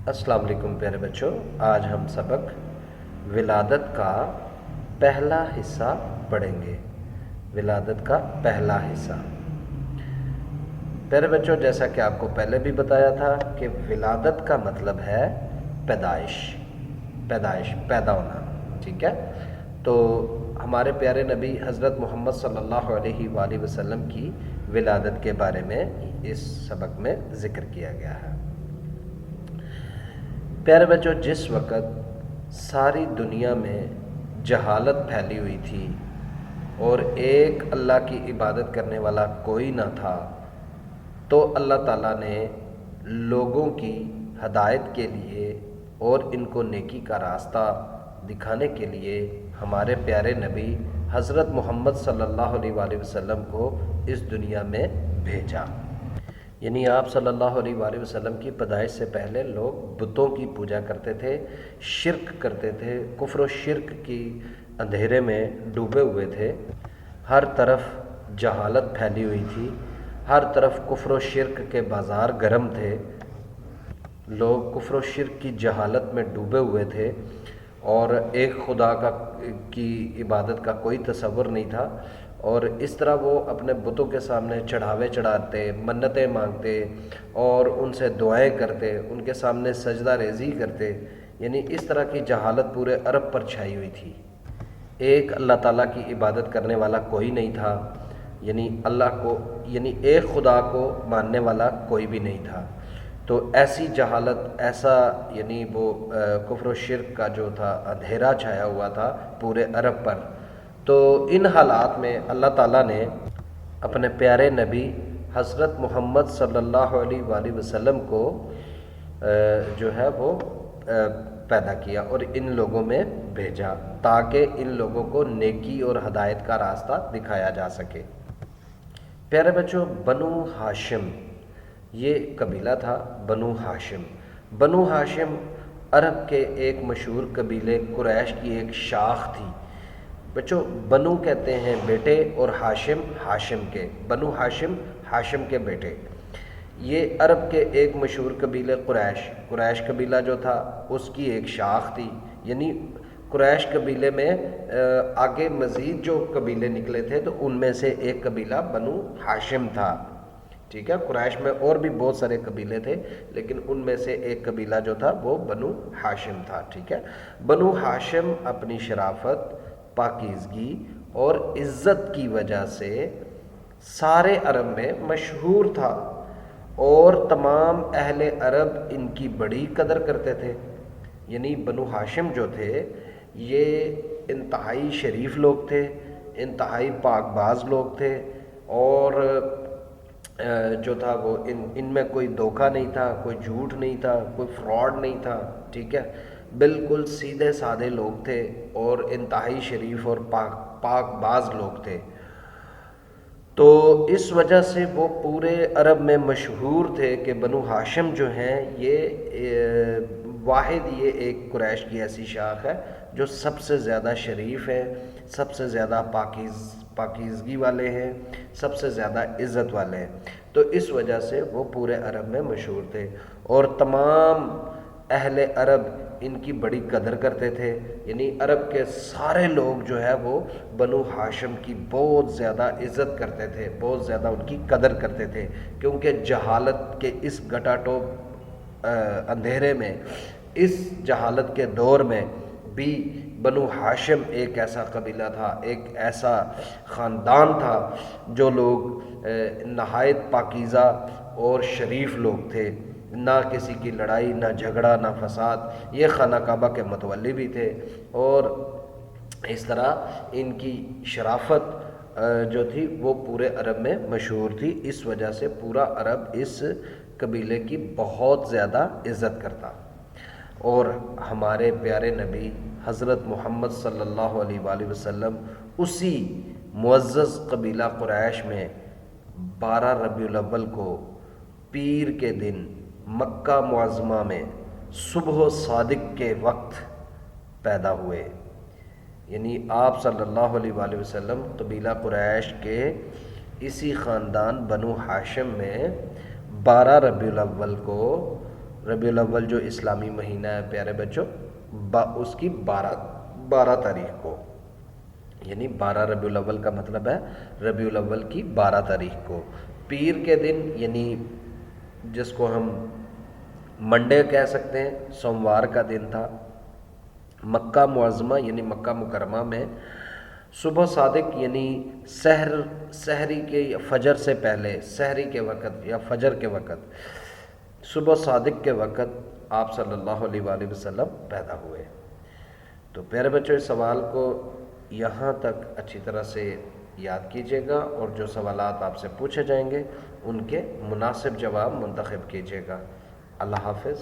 السلام علیکم پیارے بچوں، آج ہم سبق ولادت کا پہلا حصہ پڑھیں گے۔ ولادت کا پہلا حصہ۔ پیارے بچوں، جیسا کہ آپ کو پہلے بھی بتایا تھا کہ ولادت کا مطلب ہے پیدائش، پیدا ہونا، ٹھیک ہے؟ تو ہمارے پیارے نبی حضرت محمد صلی اللہ علیہ وآلہ وسلم کی ولادت کے بارے میں اس سبق میں ذکر کیا گیا ہے۔ پیارے بچوں، جس وقت ساری دنیا میں جہالت پھیلی ہوئی تھی اور ایک اللہ کی عبادت کرنے والا کوئی نہ تھا، تو اللہ تعالیٰ نے لوگوں کی ہدایت کے لیے اور ان کو نیکی کا راستہ دکھانے کے لیے ہمارے پیارے نبی حضرت محمد صلی اللہ علیہ وآلہ وسلم کو اس دنیا میں بھیجا۔ یعنی آپ صلی اللہ علیہ وآلہ وسلم کی پیدائش سے پہلے لوگ بتوں کی پوجا کرتے تھے، شرک کرتے تھے، کفر و شرک کی اندھیرے میں ڈوبے ہوئے تھے۔ ہر طرف جہالت پھیلی ہوئی تھی، ہر طرف کفر و شرک کے بازار گرم تھے، لوگ کفر و شرک کی جہالت میں ڈوبے ہوئے تھے اور ایک خدا کی عبادت کا کوئی تصور نہیں تھا، اور اس طرح وہ اپنے بتوں کے سامنے چڑھاوے چڑھاتے، منتیں مانگتے اور ان سے دعائیں کرتے، ان کے سامنے سجدہ ریزی کرتے۔ یعنی اس طرح کی جہالت پورے عرب پر چھائی ہوئی تھی۔ ایک اللہ تعالیٰ کی عبادت کرنے والا کوئی نہیں تھا، یعنی ایک خدا کو ماننے والا کوئی بھی نہیں تھا۔ تو ایسی جہالت، ایسا یعنی وہ کفر و شرک کا جو تھا اندھیرا چھایا ہوا تھا پورے عرب پر۔ تو ان حالات میں اللہ تعالیٰ نے اپنے پیارے نبی حضرت محمد صلی اللہ علیہ وآلہ وسلم کو جو ہے وہ پیدا کیا اور ان لوگوں میں بھیجا تاکہ ان لوگوں کو نیکی اور ہدایت کا راستہ دکھایا جا سکے۔ پیارے بچوں، بنو ہاشم یہ قبیلہ تھا، بنو ہاشم۔ بنو ہاشم عرب کے ایک مشہور قبیلے قریش کی ایک شاخ تھی۔ بچوں، بنو کہتے ہیں بیٹے اور ہاشم ہاشم کے، بنو ہاشم ہاشم کے بیٹے۔ یہ عرب کے ایک مشہور قبیلے قریش قبیلہ جو تھا اس کی ایک شاخ تھی۔ یعنی قریش قبیلے میں آگے مزید جو قبیلے نکلے تھے تو ان میں سے ایک قبیلہ بنو ہاشم تھا، ٹھیک ہے؟ قریش میں اور بھی بہت سارے قبیلے تھے لیکن ان میں سے ایک قبیلہ جو تھا وہ بنو ہاشم تھا، ٹھیک ہے؟ بنو ہاشم اپنی شرافت، پاکیزگی اور عزت کی وجہ سے سارے عرب میں مشہور تھا اور تمام اہل عرب ان کی بڑی قدر کرتے تھے۔ یعنی بنو ہاشم جو تھے یہ انتہائی شریف لوگ تھے، انتہائی پاک باز لوگ تھے، اور جو تھا وہ ان میں کوئی دھوکہ نہیں تھا، کوئی جھوٹ نہیں تھا، کوئی فراڈ نہیں تھا، ٹھیک ہے؟ بالکل سیدھے سادے لوگ تھے اور انتہائی شریف اور پاک باز لوگ تھے۔ تو اس وجہ سے وہ پورے عرب میں مشہور تھے کہ بنو ہاشم جو ہیں یہ یہ ایک قریش کی ایسی شاخ ہے جو سب سے زیادہ شریف ہے، سب سے زیادہ پاکیزگی والے ہیں، سب سے زیادہ عزت والے ہیں۔ تو اس وجہ سے وہ پورے عرب میں مشہور تھے اور تمام اہل عرب ان کی بڑی قدر کرتے تھے۔ یعنی عرب کے سارے لوگ جو ہے وہ بنو ہاشم کی بہت زیادہ عزت کرتے تھے، بہت زیادہ ان کی قدر کرتے تھے، کیونکہ جہالت کے اس گٹا ٹوپ اندھیرے میں، اس جہالت کے دور میں بھی بنو ہاشم ایک ایسا قبیلہ تھا، ایک ایسا خاندان تھا جو لوگ نہایت پاکیزہ اور شریف لوگ تھے، نہ کسی کی لڑائی، نہ جھگڑا، نہ فساد۔ یہ خانہ کعبہ کے متولی بھی تھے اور اس طرح ان کی شرافت جو تھی وہ پورے عرب میں مشہور تھی۔ اس وجہ سے پورا عرب اس قبیلے کی بہت زیادہ عزت کرتا۔ اور ہمارے پیارے نبی حضرت محمد صلی اللہ علیہ وآلہ وسلم اسی معزز قبیلہ قریش میں 12 ربیع الاول کو پیر کے دن مکہ معظمہ میں صبح صادق کے وقت پیدا ہوئے۔ یعنی آپ صلی اللہ علیہ وآلہ وسلم قبیلہ قریش کے اسی خاندان بنو ہاشم میں 12 ربیع الاول کو ربیع الاول جو اسلامی مہینہ ہے پیارے بچوں، اس کی 12 تاریخ کو، یعنی 12 ربیع الاول کا مطلب ہے ربیع الاول کی 12 تاریخ کو، پیر کے دن، یعنی جس کو ہم منڈے کہہ سکتے ہیں، سوموار کا دن تھا۔ مکہ معظمہ یعنی مکہ مکرمہ میں صبح صادق یعنی سحری کے فجر سے پہلے، سحری کے وقت یا فجر کے وقت، صبح صادق کے وقت آپ صلی اللہ علیہ وآلہ وسلم پیدا ہوئے۔ تو پیارے بچوں، اس سوال کو یہاں تک اچھی طرح سے یاد کیجیے گا، اور جو سوالات آپ سے پوچھے جائیں گے ان کے مناسب جواب منتخب کیجیے گا۔ اللہ حافظ۔